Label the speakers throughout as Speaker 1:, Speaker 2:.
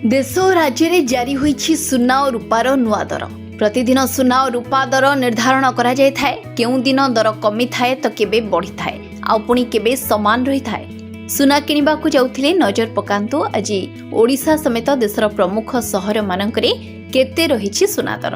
Speaker 1: देश और राज्य में जारी होईछि सुना और रूपार नुआ दर। प्रतिदिन सुना और रूपा दर निर्धारण करा जाय थाए। केउं दिन दर कमी थाए तो केबे बढ़ी थाए आ पुणी केबे समान रही थाए। सुना किनिबा को जाउथिले नजर पकांतु आज ओडिशा समेत देशर प्रमुख सहर मानकरे केते रहिछि सुना दर।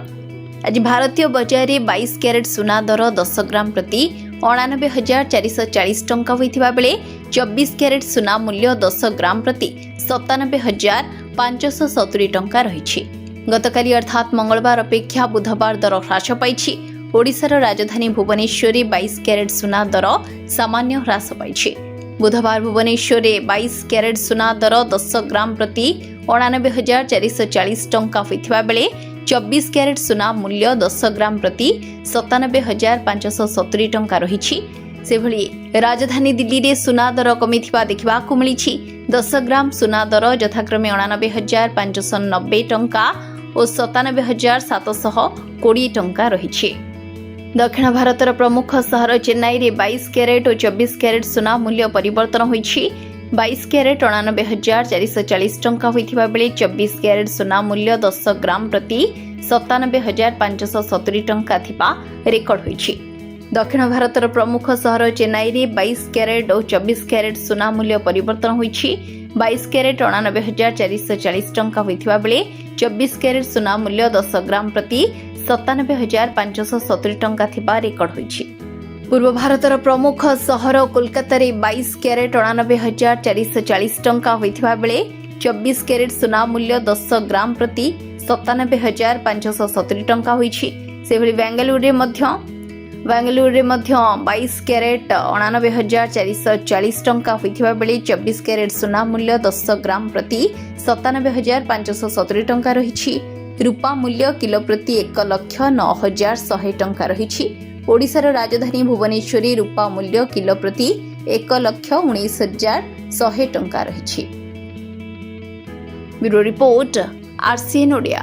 Speaker 1: आज भारतीय बजार में 22 कैरेट सुना दर 10 ग्राम प्रति 89,440 टंका होइथिबा बेले 24 कैरेट सुना मूल्य 10 ग्राम प्रति 97,570 टंका रही। गतकाली अर्थात मंगलवार अपेक्षा बुधवार दर ह्रास पाई। ओडिशार राजधानी भुवनेश्वर 22 कैरेट सुना दर सामान्य ह्रास पाई। बुधवार भुवनेश्वर 22 कैरेट सुना दर 10 ग्राम प्रति 89,440 टंका होइथिबा बेले 24 कैरेट सुना मूल्य 10 ग्राम प्रति 97,570 टंका रही। सेभली राजधानी दिल्ली रे सुना दर कमिथिबा देखिबाकु मिलिछि। 10 ग्राम सुना दर यथाक्रमे 89,590 टंका और 97,720 टंका रही। दक्षिण भारतर प्रमुख सहर चेन्नई रे 22 कैरेट और 24 कैरेट सुना मूल्य परिवर्तन होइछि। 22 कैरेट 89,440 टंका होइथिबा बेले 24 कैरेट सुना मूल्य 10 ग्राम प्रति 97,570 टंका थिबा रेकर्ड होइछि। दक्षिण भारतर प्रमुख सहर चेन्नई रे 22 कैरेट और 24 कैरेट सुना मूल्य परिवर्तन होइछि। 22 कैरेट 89,440 टंका होइथिबा बेले 24 कैरेट सुना मूल्य 10 ग्राम प्रति 97,570 टंका थिबा रेकर्ड होइछि। पूर्व भारतर प्रमुख सहर कोलकाता रे 22 कैरेट 89,440 टंका होइथिबा बेले 24 कैरेट सुना मूल्य 10 ग्राम प्रति 97,570 टंका होइछि। सेभली बेंगलुरु रे मध्य 22 कैरेट 89,440 टंका होइथिबा बेले 24 कैरेट सुना मूल्य 10 ग्राम प्रति 97,570 टंका रही। रूपा मूल्य किलो प्रति 1,09,100 टंका रही। ओडिशार राजधानी भुवनेश्वर रूपा मूल्य किलो प्रति 1,19,100 टंका रही। Bureau report RCN Odia.